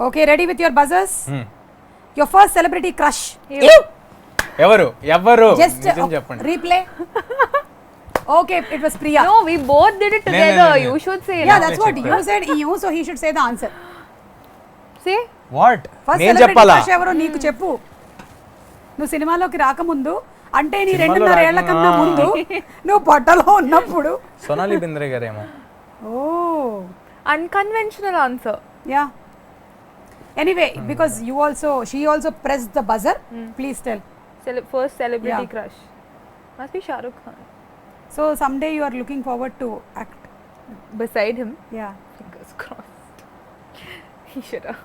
Okay ready with your buzzers. Your first celebrity crush ఎవరు just నిజం చెప్పండి. Replay. Okay, it was Priya. No, we both did it together. No. You should say. Yeah, that's what you said. You, so he should say the answer. Say. What first నేను celebrity చెప్పాలా? Crush ఎవరో నీకు చెప్పు. నువ్వు సినిమాలోకి రాకముందు అంటే నీ సినిమాలో 2.5 ఏళ్ల కన్నా ముందు నువ్వు పొట్టలో ఉన్నప్పుడు. సోనాలి బింద్రే గారేమో. ఓ Unconventional answer. Yeah anyway because you also she also press the buzzer. Please tell. First celebrity Yeah. crush. Must be Shah Rukh Khan. So someday you are looking forward to act. Beside him. Yeah Fingers crossed. He should have.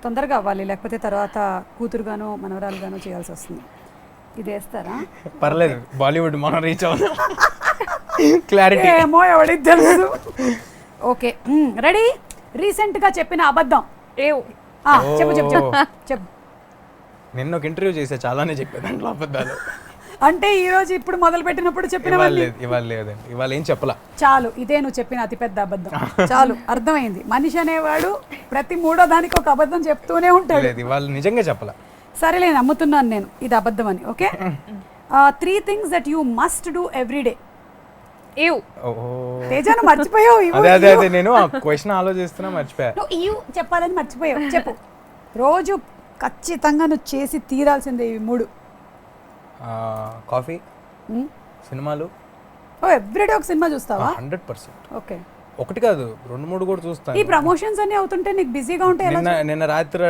తొందరగా అవ్వాలి లేకపోతే తర్వాత కూతురుగానో మనవరాలుగానో చేయాల్సి వస్తుంది. ఇది వేస్తారా? పర్లేదు బాలీవుడ్ మనం రీచ్ అవుదాం. క్లారిటీ ఏమో ఎవరికి తెలుసు. Okay ready. రీసెంట్ గా చెప్పిన అబద్ధం. Ew. చెప్పు చెప్పు చెప్పు చెప్పు. నిన్న ఒక ఇంటర్వ్యూ చేసా చాలానే చెప్పే దాంట్లో అబద్ధాలు. అంటే ఈ రోజు ఇప్పుడు మొదలు పెట్టినప్పుడు చెప్పినవన్నీ ఇవాళ లేదండి, ఇవాళ ఏం చెప్పలా. చాలు ఇదే నువ్వు చెప్పిన అతిపెద్ద అబద్ధం. చాలు అర్థమైంది. మనిషి అనేవాడు ప్రతి మూడో దానికి ఒక అబద్ధం చెప్తూనే ఉంటాడు. లేదు ఇవాళ నిజంగా చెప్పలా. సరేలే నమ్ముతున్నాను నేను ఇది అబద్ధం అని. Okay 3 things that you must do every day. Ew. తేజాను మర్చిపోయావు. అదే నేను ఆ క్వశ్చన్ ఆలోచిస్తున్నా మర్చిపోయా. నువ్వు చెప్పాలని మర్చిపోయావు. చెప్పు. రోజు ఖచ్చితంగా నువ్వు చేసి తీరాల్సిందే ఇవి 3. కాఫీ, సినిమాలు. ఓ ఎవ్రీడే ఒక సినిమా చూస్తావా? 100%. ఓకే ఒకటి కాదు 2-3 కూడా చూస్తాను. ఈ ప్రమోషన్స్ అన్ని అవుతుంటే నీకు బిజీగా ఉంటే ఎలా? నిన్న రాత్రి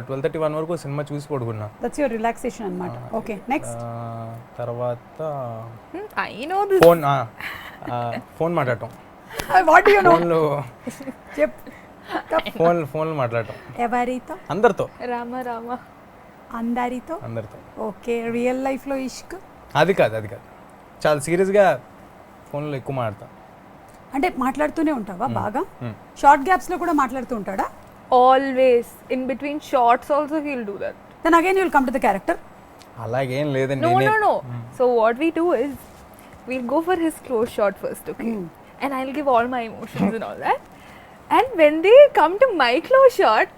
12:31 వరకు సినిమా చూసి పడుకున్నా. దట్స్ యువర్ రిలాక్సేషన్ అన్నమాట. Okay next. తర్వాత I know this. ఫోన్ మాట్లాడటం. What you know? ఫోన్లో చెప్పు. ఫోన్లో మాట్లాడటం ఎవరితో? అందరితో. Rama. అందరితో. ఓకే రియల్ లైఫ్ లో ఇష్క్? అది కాదు చాలా సీరియస్గా ఫోన్లో ఎక్కువ మాట్లాడతా. అంటే మాట్లాడుతూనే ఉంటావా బాగా? షార్ట్ గ్యాప్స్ లో కూడా మాట్లాడుతూ ఉంటాడా? Always. In between shots also he'll do that. Then again you will come to the character. అలాగేం లేదండి. No. So what we do is we'll go for his close shot first, okay? And I'll give all my emotions and all that. And when they come to my close shot,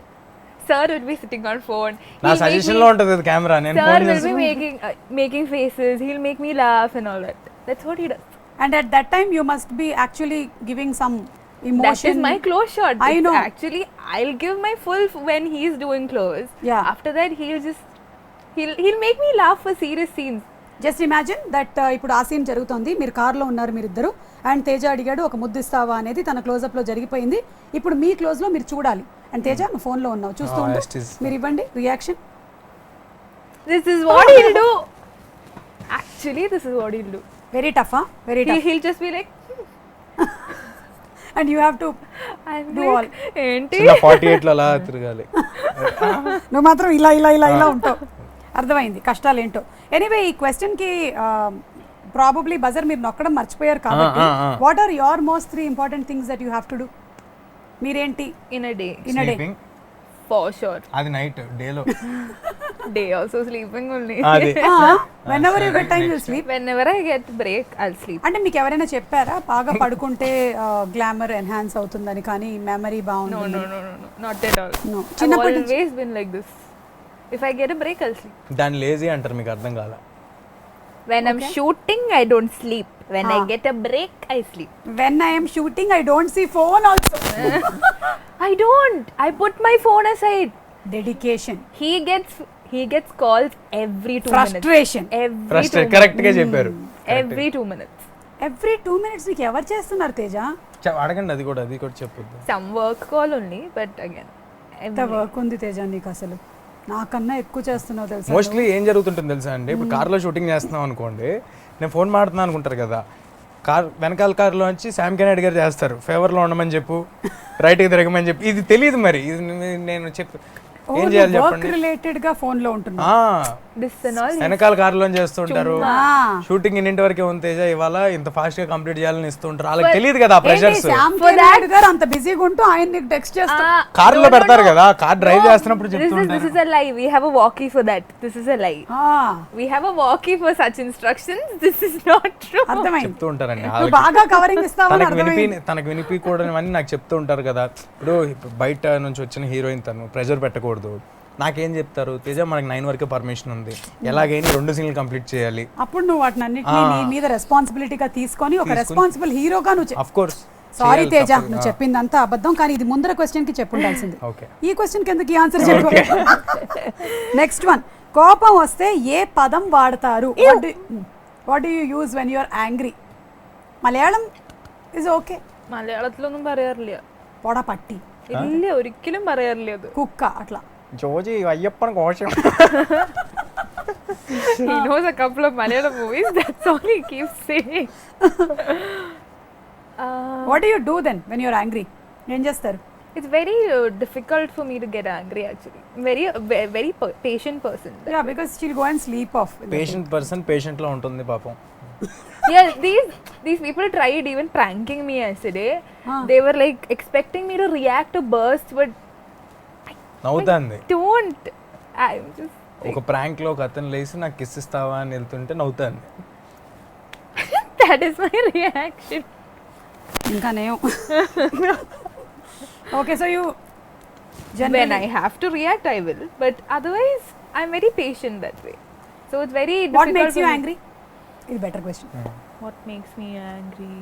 sir will be sitting on phone. నా suggestion లో ఉంటది అది camera. నేను Sir phone will చేసి be making faces. He'll make me laugh and all that. That's what he does. And at that time you must be actually giving some emotion. That is my close shot. I know. Actually, I'll give my full when he's doing close. Yeah. After that, he'll make me laugh for serious scenes. Just imagine that ఇప్పుడు ఆ scene జరుగుతోంది. మీరు కార్లో ఉన్నారు మీరిద్దరు and Teja అడిగాడు ఒక ముద్దు ఇస్తావా అనేది. తన క్లోజప్ లో జరిగిపోయింది. ఇప్పుడు మీ క్లోజ్ లో మీరు చూడాలి. అండ్ తేజ నువ్వు ఫోన్ లో ఉన్నావు చూస్తూ ఉండు. మీరు ఇవ్వండి reaction. This is what he'll do. Actually, this is what he'll do. Very టఫా? Very tough. He'll just be like, and you have to I'm Do like, ఏంటి? 48 లో అలా తిరగాలి. నువ్వు మాత్రం ఇలా ఉంటావు. అర్థమైంది కష్టాలు ఏంటో. ఎనీవే ఈ క్వశ్చన్ కి ప్రాబబ్లీ బజర్ మీరు నొక్కడం మర్చిపోయారు కాబట్టి what are your most 3 important things that you have to do? మీరేంటి In a day. In a day? Sleeping. For sure. అది నైట్ డేలో. Day also sleeping only. అది whenever you get time you sleep? Whenever I get break, I'll sleep. అంటే మీకు ఎవరైనా చెప్పారా బాగా పడుకుంటే గ్లామర్ ఎన్హాన్స్ అవుతుందని? కానీ మెమరీ బాగుంటుంది? No. Not at all. No. I've చిన్నప్పటి నుంచి always been like this. If I get a break, I'll sleep. దాన్ని లేజీ అంటారు, మీకు అర్థం కాల. When I'm shooting, I don't sleep. When I get a break, I sleep. when I am shooting I don't see phone also. I don't. I put my phone aside. Dedication. He gets calls every 2 minutes. Frustration. Every 2 minutes. Correct గా చెప్పారు. Every 2 minutes. Every 2 minutes నీకు ఎవరు చేస్తున్నారు తేజ? అడగండి అది కూడా చెప్పొద్దు. Some work call only, but again. ఎంత వర్క్ ఉంది తేజ నీకు అసలు. నాకన్నా ఎక్కువ చేస్తున్నావు తెలుసా. మోస్ట్లీ ఏం జరుగుతుంటుంది తెలుసా అండి, ఇప్పుడు కార్లో షూటింగ్ చేస్తున్నాం అనుకోండి, నేను ఫోన్ మాడుతున్నాను అనుకుంటారు కదా, వెనకాల కార్లో వచ్చి శామ్ కెనెడీ గారు చేస్తారు, ఫేవర్లో ఉండమని చెప్పు, రైట్కి తిరగమని చెప్పి. ఇది తెలియదు మరి, ఇది నేను ఏం చేయాలి వర్క్ చెప్పండి. రిలేటెడ్ గా ఫోన్ లో ఉంటున్నా. This and all. వెనకాల కారులో చేస్తుంటారు, ఆ. షూటింగ్ ఇన్నింటి వరకే ఉంది తేజ, ఇవాళ ఇంత ఫాస్ట్ గా కంప్లీట్ చేయాలని ఇస్తుంటారు. వాళ్ళకి తెలియదు కదా ప్రెషర్స్. శ్యామ్ కే నాయుడు గారు అంత బిజీగా ఉంటూ ఆయన నీకు టెక్స్ట్ చేస్తారు. కారులో పెడతారు కదా, కార్ డ్రైవ్ చేస్తున్నప్పుడు This చెప్తుంటారు. is a lie. We have a walkie for that. This is a lie. We have a walkie for such instructions. This is not true. అర్థమైంది. చెప్తూ ఉంటారండి. నువ్వు బాగా కవరింగ్ ఇస్తావని అర్థమైంది. తనకు వినిపించకూడని నాకు చెప్తూ ఉంటారు కదా. ఇప్పుడు బయట నుంచి వచ్చిన హీరోయిన్ తను ప్రెషర్ పెట్టకూడదు. నాకేం చెప్తారు, తేజ మనకి 9 వరకే పర్మిషన్ ఉంది, ఎలాగైనా 2 సీన్లు కంప్లీట్ చేయాలి. అప్పుడు నువ్వు వాటిని అన్నిటినీ నీ మీద రెస్పాన్సిబిలిటీగా తీసుకొని ఒక రెస్పాన్సిబుల్ హీరోగా నువ్వు ఆఫ్ కోర్స్. సారీ తేజ, నువ్వు చెప్పిందంతా అబద్ధం, కానీ ఇది ముందర క్వశ్చన్ కి చెప్పుండాల్సింది. ఓకే. ఈ క్వశ్చన్ కి ఎందుకు ఈ ఆన్సర్ చెప్పు. నెక్స్ట్ వన్, కోపం వస్తే ఏ పదం వాడతారు? What do you use when you are angry? Malayalam is okay. മലയാളത്തിലൊന്നും പറയാറില്ല. പൊട പട്ടി ഇല്ല, ഒരിക്കലും പറയാറില്ല അത്. കുക്ക അట్లా. జోజి అయ్యప్పన్ కోశం. He knows a couple of Malayalam movies. That's all he keeps saying. What do you do then when you are angry? ఏం చేస్తారు? It's very difficult for me to get angry actually. Very patient person. Yeah, because she'll go and sleep off. Patient person patient లో ఉంటుంది పాపం. Yeah, these people tried even pranking me yesterday. They were like expecting me to react to burst, but నవ్వుతాంది. don't. I'm just ఒక prank లో ఒక అతను లేచి నాకు kiss ఇస్తావా అని వెళ్తుంటే నవ్వుతాంది. that is my reaction. ఇంకా నేను. Okay, so you When I have to react, I will. But otherwise, I'm very patient that way. So it's very difficult. What makes you for me. angry? Is better question. What makes me angry?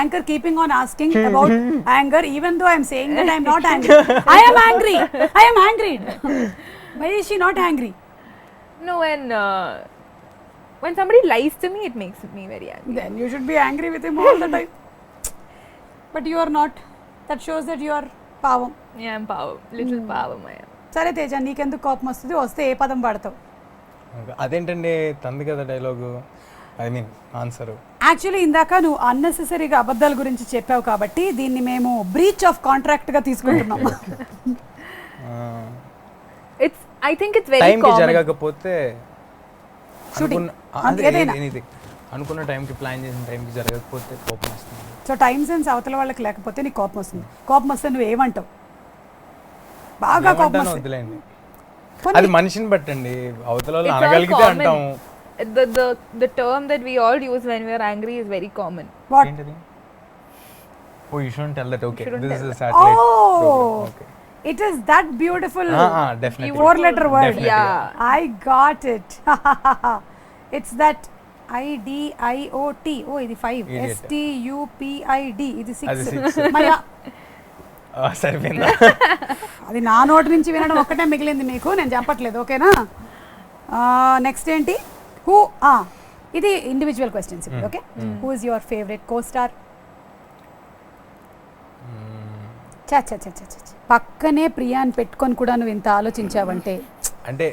Anchor keeping on asking about anger even though I'm saying that I'm not angry. I am angry. I am angry. Why is she not angry? No, when somebody lies to me, it makes me very angry. Then you should be angry with him all the time. But you are not. That shows that you are పావం. Yeah, I'm power. Little power, I am. సరే తేజ, నీకెందుకు కోపం వస్తుంది? వస్తే ఏ పదం వాడతావు? అదేంటండి తంది కదా dialogue, I mean answer. Actually ఇందాక నువ్వు అన్నెసెసరీగా అబద్ధాల గురించి చెప్పావు కాబట్టి దీన్ని మేము బ్రీచ్ ఆఫ్ కాంట్రాక్ట్ గా తీసుకుంటున్నాం. I think it's very టైంకి common. జరగకపోతే Shooting. ఏదైనా అనుకున్న టైంకి ప్లాన్ చేసిన టైంకి జరగకపోతే కోపం వస్తుంది. సో టైం సెన్స్ అవతల వాళ్ళకి లేకపోతే నీకు కోపం వస్తుంది. కోపం వస్తే నువ్వు ఏమంటావు? బాగా కోపం ఏమంటానో వస్తుంది. వదిలేండి, కొన్ని- అది మనిషిని బట్టండి. అవతల వాళ్ళు It's all అనగలిగితే common. అంటాము. The term that we all use when we are angry is very common. What? ఏంటది? Oh you shouldn't tell that. Okay, Shouldn't this tell is a satellite Oh, okay. it is that beautiful definitely 4-letter word. Definitely. Yeah. I got it. It's that IDIOT. Oh, ఇది 5. Idiot. STUPID. ఇది అది 6. 6. మరి సరిపోయిందా? అది నా నోటి నుంచి వినడం ఒక్కటే మిగిలింది మీకు, నేను చెప్పట్లేదు. ఓకేనా? నెక్స్ట్ ఏంటి? హూ ఇది ఇండివిజువల్ క్వశ్చన్స్ ఇప్పుడు. Okay, who is your favourite co star? చా చా చా చా చా. పక్కనే ప్రియాని పెట్టుకొని కూడా నువ్వు ఇంత ఆలోచించావంటే అంటే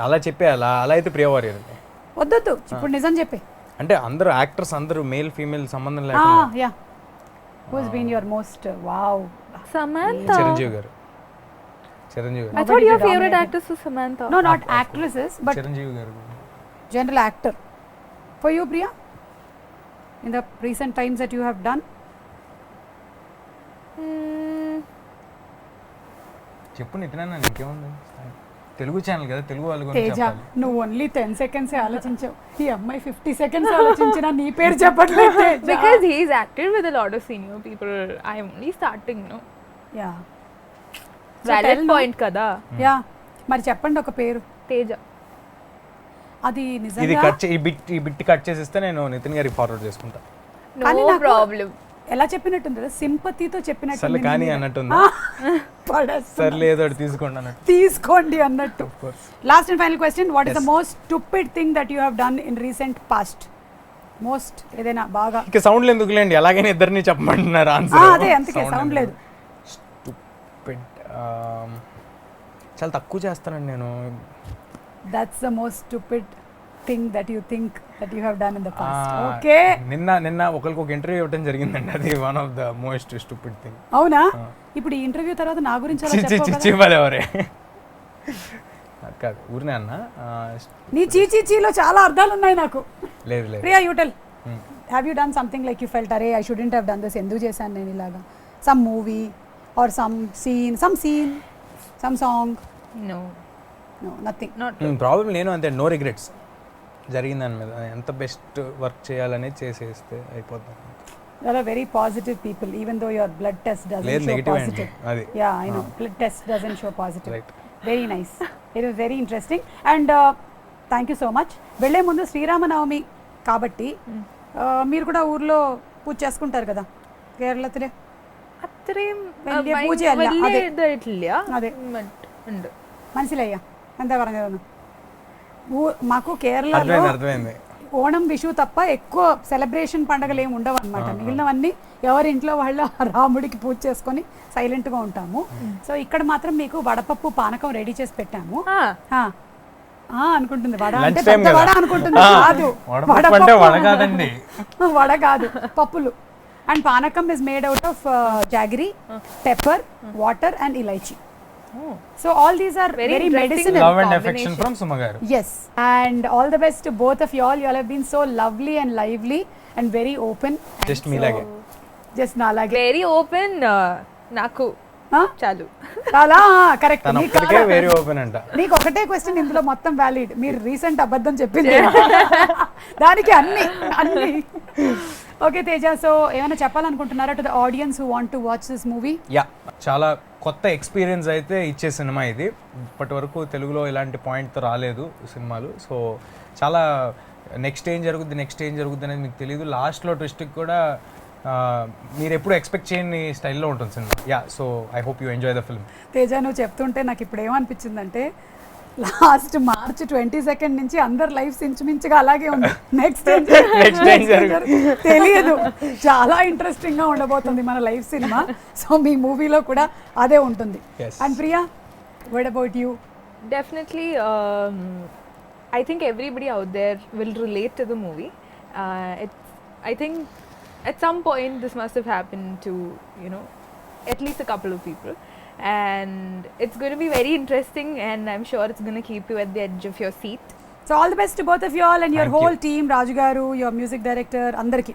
అలా చెప్పేయాలా? అలా అయితే ప్రియవారి వద్దొద్దు, ఇప్పుడు నిజం చెప్పే. అంటే అందరూ యాక్టర్స్ అందరూ మేల్ ఫీమేల్ సంబంధం లేకుండా. Yeah, who is been your most wow? Samantha. Chiranjeevi గారు. చిరంజీవి I గారు. thought your favorite dominated. actress was Samantha. No, not actresses, but Chiranjeevi గారు. general actor. For you, Priya, in the recent times that you have done? చెప్పు నితినా, ఇంకేముంది, Telugu channel కదా, తెలుగు వాళ్ళ గురించి తేజ, చెప్పాలి. నువ్వు ఓన్లీ 10 seconds ఆలోచించావు. ఈ అమ్మాయి 50 seconds ఆలోచించినా నీ పేరు చెప్పట్లేదు Teja. Because he's acted with a lot of senior people. I'm only starting, no? Yeah. So Valid tell no. point kada. Yeah, మరి చెప్పండి ఒక పేరు. Teja. అది ఇది నిజంగా కట్ ఈ బిట్ కట్ చేసిస్తే నేను నితిన్ గారికి ఫార్వర్డ్ చేసుకుంటా. కానీ No నాకు problem. ఎలా చెప్పినట్టుంది? సింపతితో చెప్పినట్టు. సర్లే కానీ అన్నట్టుందా? సర్లే ఏదో ఒకటి తీసుకోండి అన్నట్టు. తీసుకోండి అన్నట్టు. Of course. Last and final question, what is the Yes. Most stupid thing that you have done in recent past? Most ఏదైనా బాగా. ఇక సౌండ్లు ఎందుకులేండి, ఎలాగైనా ఇద్దరిని చెప్పమంటున్నారు ఆన్సర్. అదే అందుకే సౌండ్ లేదు. Stupid. చాలా తక్కువ చేస్తానండి నేను. That's the most stupid thing that you think that you have done in the past. Okay, నిన్న ఒకరికి ఒక ఇంటర్వ్యూ ఇవ్వడం జరిగిందండి, అది one of the most stupid thing. అవునా? ఇప్పుడు ఈ ఇంటర్వ్యూ తర్వాత నా గురించి అలా చెప్పావు కదా? ఎవరే అది కాదు ఊరినే అన్న నీ చీలో చాలా అర్థాలు ఉన్నాయి నాకు. లేదు లేదు Priya you tell, have you done something like you felt అరే I shouldn't have done this, ఎందుకు చేశాను నేను ఇలాగా? Some movie or some scene some song? No, no nothing. not. Problem నేను అంతే, నో రిగ్రెట్స్. జరిగిన దాని మీద ఎంత బెస్ట్ వర్క్ చేయాలనేది చేసేస్తే అయిపోతుంది. You are very positive people, even though your blood test doesn't లేదు show నెగిటివ్ positive. అండి అది. Yeah, I know. Blood test doesn't show positive. Right. Very nice. It was very interesting. And thank you so much. వెళ్ళే ముందు శ్రీరామనవమి కాబట్టి మీరు కూడా ఊర్లో పూజ చేసుకుంటారు కదా కేరళത്തിലെ? അത്രയും വലിയ പൂജയല്ല, അതെ. ഇതായിട്ടില്ല. അതെ. ഉണ്ട്. മനസ്സിലായ എന്താ പറഞ്ഞതെന്ന്? మాకు కేరళలో అర్థమైంది. ఓణం విషు తప్ప ఎక్కువ సెలబ్రేషన్ పండుగలు ఏమి ఉండవు అనమాట. మిగిలినవన్నీ ఎవరి ఇంట్లో వాళ్ళు రాముడికి పూజ చేసుకొని సైలెంట్గా ఉంటాము. సో ఇక్కడ మాత్రం మీకు వడపప్పు పానకం రెడీ చేసి పెట్టాము. అనుకుంటుంది వడ అంటే పెద్ద వడ అనుకుంటుంది, కాదు వడ కాదు, పప్పులు. అండ్ పానకం is made out of jaggery, pepper, water and elaichi. So all these are very medicinal. Love and affection from Suma garu. Yes, and all the best to both of you all. You all have been so lovely and lively and very open. Just me lage. Just na lage. Very open. నాకు చాలు. చాలా correct. తన ఒక్కడికే very open అంట. నీకు ఒకటే question ఇందులో మొత్తం వ్యాలిడ్. మీరు రీసెంట్ అబద్ధం చెప్పింది దానికి అన్ని. ఓకే తేజ, సో ఏమైనా చెప్పాలనుకుంటున్నారా to the audience who want to watch this movie? Yeah, చాలా కొత్త ఎక్స్పీరియన్స్ అయితే ఇచ్చే సినిమా ఇది. ఇప్పటి వరకు తెలుగులో ఇలాంటి పాయింట్తో రాలేదు సినిమాలు. సో చాలా నెక్స్ట్ ఏం జరుగుద్ది అనేది మీకు తెలియదు. లాస్ట్లో ట్విస్ట్కి కూడా మీరు ఎప్పుడు ఎక్స్పెక్ట్ చేయని స్టైల్లో ఉంటుంది cinema. Yeah, so I hope you enjoy the film. Teja, నువ్వు చెప్తుంటే నాకు ఇప్పుడు ఏమనిపించిందంటే లాస్ట్ March 22 నుంచి అందరు లైఫ్స్ ఇంచుమించుగా అలాగే ఉంది. నెక్స్ట్ తెలియదు. చాలా ఇంట్రెస్టింగ్ గా ఉండబోతుంది మన లైఫ్ సినిమా. సో మీ మూవీలో కూడా అదే ఉంటుంది. And Priya, what about you? Definitely, I think everybody out there will relate to the movie. I think at some point this must have happened to, at least a couple of people. And it's going to be very interesting, and I'm sure it's going to keep you at the edge of your seat. So all the best to both of you all and your whole team, Raju garu, your music director, andarki.